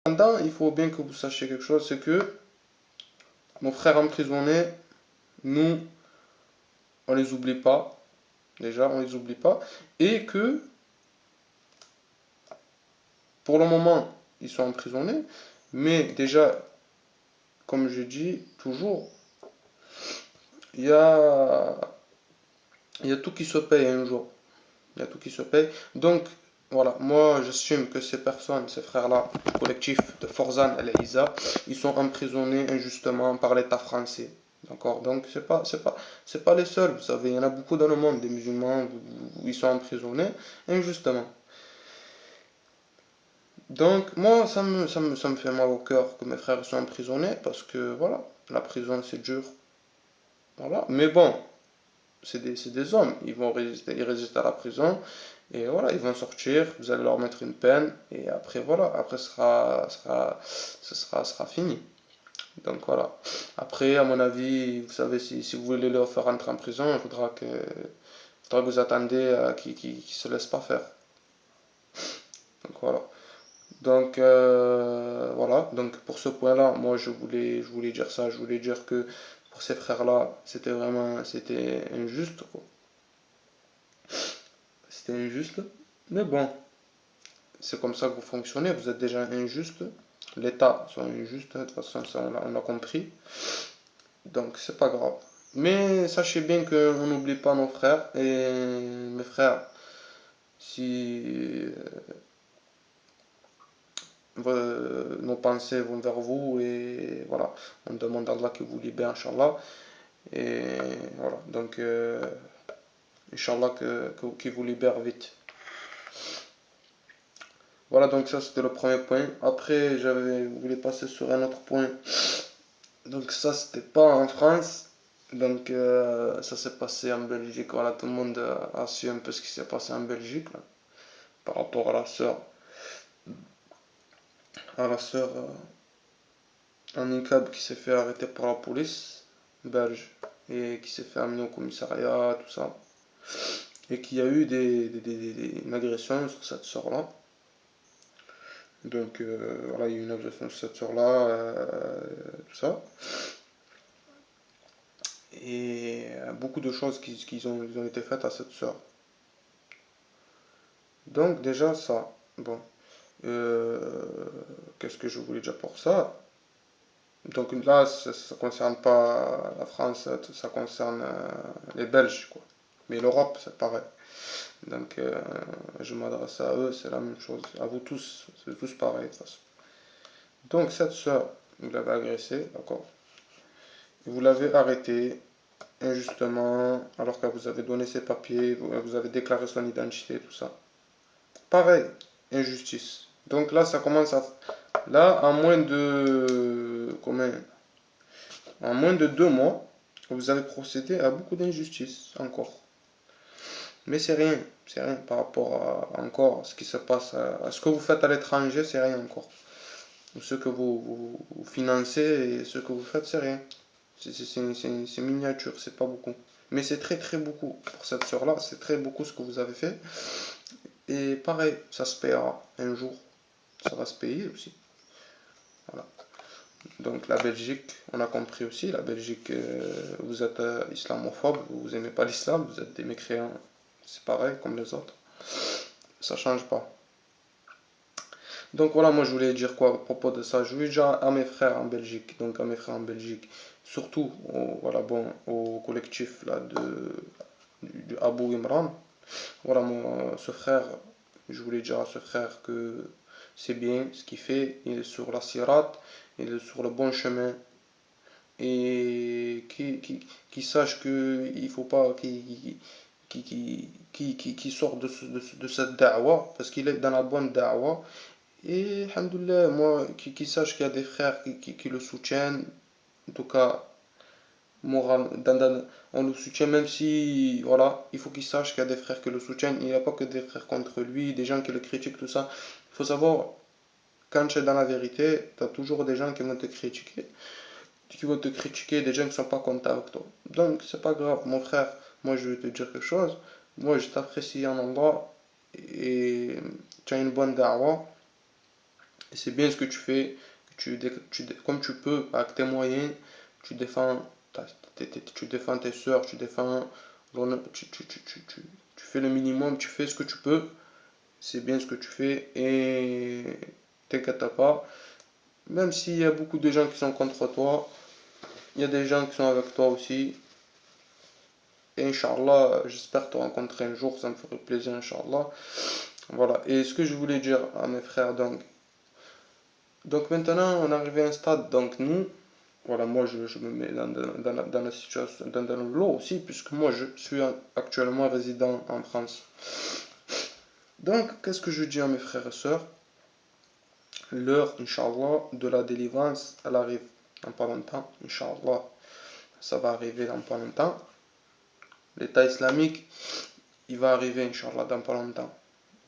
Cependant, il faut bien que vous sachiez quelque chose, c'est que nos frères emprisonnés, nous, on les oublie pas. Déjà, on les oublie pas. Et que, pour le moment, ils sont emprisonnés. Mais déjà, comme je dis toujours, il y a, il y a tout qui se paye un jour. Il y a tout qui se paye. Donc, voilà, moi j'estime que ces personnes, ces frères-là, collectif de Forzan al-Isa, ils sont emprisonnés injustement par l'État français. D'accord. Donc, c'est pas les seuls. Vous savez, il y en a beaucoup dans le monde, des musulmans, où ils sont emprisonnés injustement. Donc, moi, ça me fait mal au cœur que mes frères soient emprisonnés parce que, voilà, la prison c'est dur. Voilà. Mais bon, c'est des hommes, ils résistent à la prison, et voilà, ils vont sortir, vous allez leur mettre une peine, et après voilà, après ce sera fini. Donc voilà. Après, à mon avis, vous savez, si vous voulez leur faire rentrer en prison, il faudra que vous attendiez qu'ils ne se laissent pas faire. Donc voilà. Donc voilà, donc pour ce point-là, moi je voulais dire ça, je voulais dire que pour ces frères-là, c'était injuste, quoi. C'était injuste. Mais bon, c'est comme ça que vous fonctionnez. Vous êtes déjà injuste. L'État sont injustes. De toute façon, ça, on l'a compris. Donc, c'est pas grave. Mais sachez bien qu'on n'oublie pas nos frères. Et mes frères, si nos pensées vont vers vous, et voilà, on demande à Allah qu'il vous libère, Inch'Allah. Et voilà, donc, Inch'Allah, qu'il vous libère vite. Voilà, donc ça c'était le premier point. Après, j'avais voulu passer sur un autre point. Donc ça c'était pas en France. Donc ça s'est passé en Belgique. Voilà, tout le monde a su un peu ce qui s'est passé en Belgique là, par rapport à la sœur en niqab qui s'est fait arrêter par la police belge et qui s'est fait amener au commissariat, tout ça. Et qu'il y a eu une agression sur cette sœur-là. Donc voilà, il y a eu une agression sur cette sœur-là, tout ça. Et beaucoup de choses qui ont été faites à cette sœur. Donc déjà ça, bon, euh, qu'est-ce que je voulais dire pour ça? Donc là, ça ne concerne pas la France, ça concerne les Belges, quoi. Mais l'Europe, c'est pareil. Donc je m'adresse à eux, c'est la même chose. À vous tous, c'est tous pareil de toute façon. Donc cette sœur, vous l'avez agressée, d'accord? Vous l'avez arrêtée injustement, alors que vous avez donné ses papiers, vous avez déclaré son identité, tout ça. Pareil, injustice. Donc là, ça commence à... Là, en moins de 2 mois, vous avez procédé à beaucoup d'injustices encore. Mais c'est rien par rapport à encore ce qui se passe, à ce que vous faites à l'étranger, c'est rien encore. Ce que vous financez et ce que vous faites, c'est rien. C'est miniature, c'est pas beaucoup. Mais c'est très très beaucoup. Pour cette sœur-là, c'est très beaucoup ce que vous avez fait. Et pareil, ça se paiera un jour. Ça va se payer aussi. Voilà. Donc la Belgique, on a compris aussi, la Belgique, vous êtes islamophobe, vous aimez pas l'islam, vous êtes des mécréants. C'est pareil comme les autres. Ça change pas. Donc voilà, moi je voulais dire quoi à propos de ça. Je voulais dire à mes frères en Belgique, donc à mes frères en Belgique, surtout voilà, bon, au collectif là, du Abu Imran. Voilà, ce frère, je voulais dire à ce frère que c'est bien ce qu'il fait, il est sur la sirat, il est sur le bon chemin, et qui sache qu'il faut pas qu'il sorte de cette da'wa, parce qu'il est dans la bonne da'wa. Et alhamdoulilah, moi, qui sache qu'il y a des frères qui le soutiennent, en tout cas, moral, on le soutient, même si, voilà, il faut qu'il sache qu'il y a des frères qui le soutiennent. Il n'y a pas que des frères contre lui, des gens qui le critiquent, tout ça. Il faut savoir, quand tu es dans la vérité, tu as toujours des gens qui vont te critiquer, des gens qui ne sont pas contents avec toi. Donc, c'est pas grave, mon frère, moi, je vais te dire quelque chose. Moi, je t'apprécie en Allah, et tu as une bonne da'wa. Et c'est bien ce que tu fais, comme tu peux, avec tes moyens, tu défends, tu défends tes soeurs, tu fais le minimum, tu fais ce que tu peux, c'est bien ce que tu fais, et t'inquiète pas, même s'il y a beaucoup de gens qui sont contre toi, il y a des gens qui sont avec toi aussi, et Inch'Allah, j'espère te rencontrer un jour, ça me ferait plaisir, Inch'Allah. Voilà, et ce que je voulais dire à mes frères, donc maintenant on est arrivé à un stade, donc nous, voilà, moi je me mets dans la situation, dans le lot aussi, puisque moi je suis actuellement résident en France. Donc, qu'est-ce que je dis à mes frères et sœurs? L'heure, Inch'Allah, de la délivrance, elle arrive dans pas longtemps, Inch'Allah, ça va arriver dans pas longtemps. L'État islamique, il va arriver, Inch'Allah, dans pas longtemps.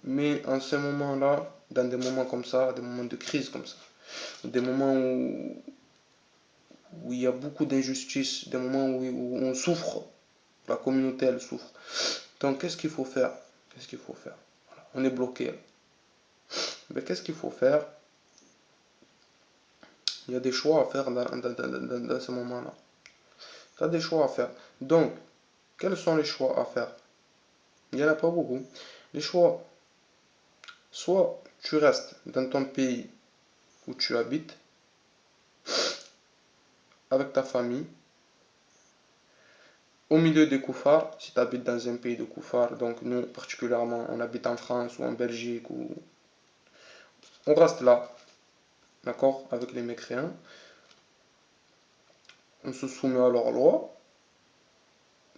Mais en ces moments-là, dans des moments comme ça, des moments de crise comme ça, des moments où il y a beaucoup d'injustices, des moments où on souffre, la communauté elle souffre. Donc qu'est-ce qu'il faut faire? Qu'est-ce qu'il faut faire? Voilà, on est bloqué. Mais qu'est-ce qu'il faut faire? Il y a des choix à faire dans ce moment-là. Tu as des choix à faire. Donc, quels sont les choix à faire? Il n'y en a pas beaucoup. Les choix, soit tu restes dans ton pays où tu habites, avec ta famille, au milieu des koufars, si tu habites dans un pays de koufars, donc nous particulièrement, on habite en France ou en Belgique, ou on reste là, d'accord, avec les mécréants, on se soumet à leurs lois,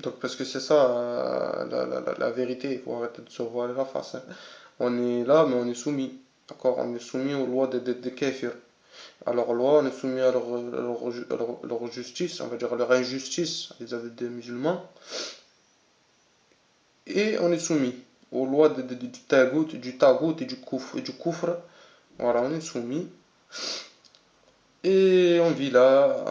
donc parce que c'est ça la vérité, il faut arrêter de se voiler la face, hein. On est là, mais on est soumis, d'accord, on est soumis aux lois des kéfirs, à leurs lois, on est soumis à leur justice, on va dire à leur injustice vis-à-vis des musulmans, et on est soumis aux lois du tagout et du koufr. Voilà, on est soumis. Et on vit là,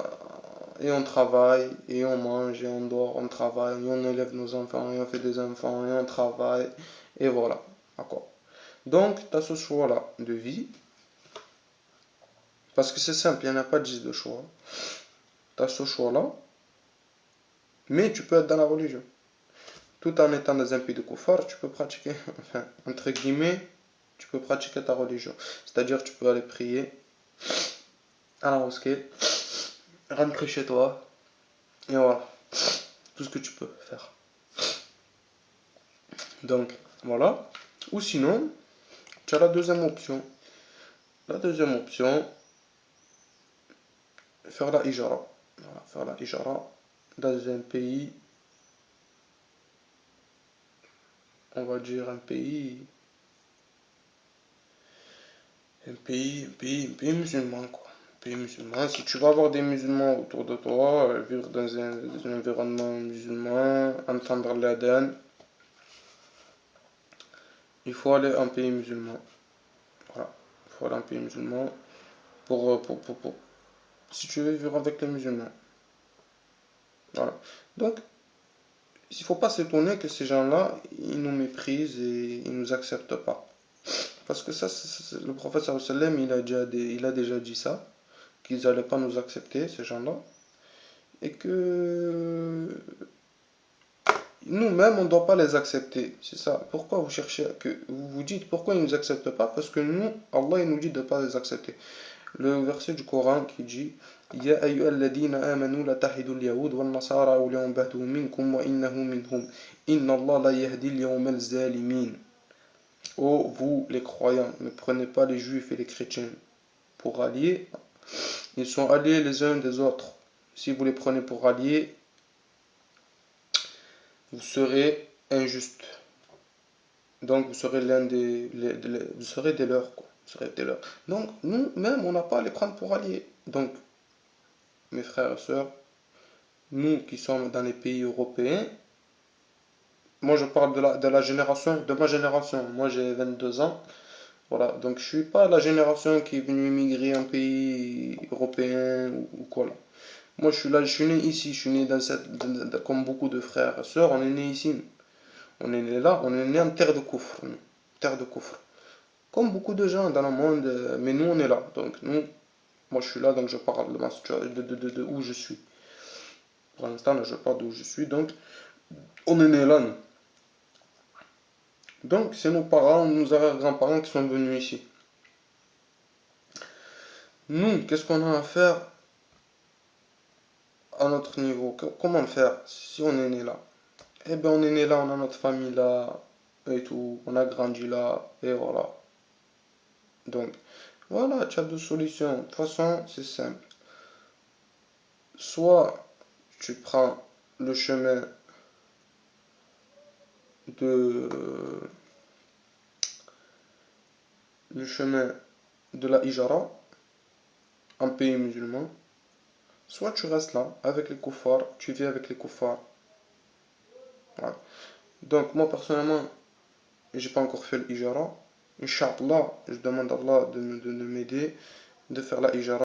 et on travaille, et on mange, et on dort, on travaille, et on élève nos enfants, et on fait des enfants, et on travaille, et voilà. D'accord. Donc, tu as ce choix-là de vie, parce que c'est simple, il n'y en a pas 10 de choix. Tu as ce choix-là, mais tu peux être dans la religion. Tout en étant dans un pays de koufar, tu peux pratiquer, enfin, entre guillemets, tu peux pratiquer ta religion. C'est-à-dire, tu peux aller prier à la mosquée, rentrer chez toi, et voilà, tout ce que tu peux faire. Donc, voilà. Ou sinon, tu as la deuxième option. La deuxième option, faire la hijra. Voilà, faire la hijra dans un pays, on va dire un pays musulman, quoi. Un pays musulman. Si tu vas avoir des musulmans autour de toi, vivre dans un environnement musulman, entendre l'adhan, il faut aller en pays musulman. Voilà. Il faut aller en pays musulman si tu veux vivre avec les musulmans. Voilà. Donc, il ne faut pas s'étonner que ces gens-là, ils nous méprisent et ils ne nous acceptent pas. Parce que ça, le prophète sallam, il a déjà dit ça, qu'ils n'allaient pas nous accepter, ces gens-là, et que nous-mêmes, on ne doit pas les accepter. C'est ça. Pourquoi vous cherchez vous vous dites pourquoi ils ne nous acceptent pas? Parce que nous, Allah, il nous dit de ne pas les accepter. Le verset du Coran qui dit Ya ayyuhalladhina amanu la tahidul yahud wal nasara awliyahum ba'duhum minkum wa innahu minhum. Inna Allah la yahdi al-yawma al-zalimin. Ô vous les croyants, ne prenez pas les juifs et les chrétiens pour alliés. Ils sont alliés les uns des autres. Si vous les prenez pour alliés, vous serez injuste. Donc vous serez vous serez des leurs, quoi. Vous serez des leurs. Donc nous-mêmes, on n'a pas à les prendre pour alliés. Donc, mes frères et sœurs, nous qui sommes dans les pays européens, moi je parle de la génération, de ma génération. Moi j'ai 22 ans. Voilà, donc je suis pas la génération qui est venue immigrer en pays européen ou quoi là. Moi je suis là, je suis né ici, je suis né comme beaucoup de frères et sœurs, on est né ici. On est né là, on est né en terre de coufre. Terre de coufre. Comme beaucoup de gens dans le monde, mais nous on est là. Donc nous, moi je suis là, donc je parle de, de où je suis. Pour l'instant, là, je parle d'où je suis, donc on est né là, nous. Donc c'est nos parents, nos arrière-grands-parents qui sont venus ici. Nous, qu'est-ce qu'on a à faire à notre niveau? Comment faire si on est né là? Eh bien, on est né là, on a notre famille là, et tout, on a grandi là, et voilà. Donc, voilà, tu as deux solutions. De toute façon, c'est simple. Soit tu prends le chemin de le chemin de la Hijara, un pays musulman, soit tu restes là avec les koufars, tu vis avec les koufars. Voilà. Donc moi personnellement, j'ai pas encore fait l'Hijara. Inch'Allah, je demande à Allah de m'aider de faire la Hijara.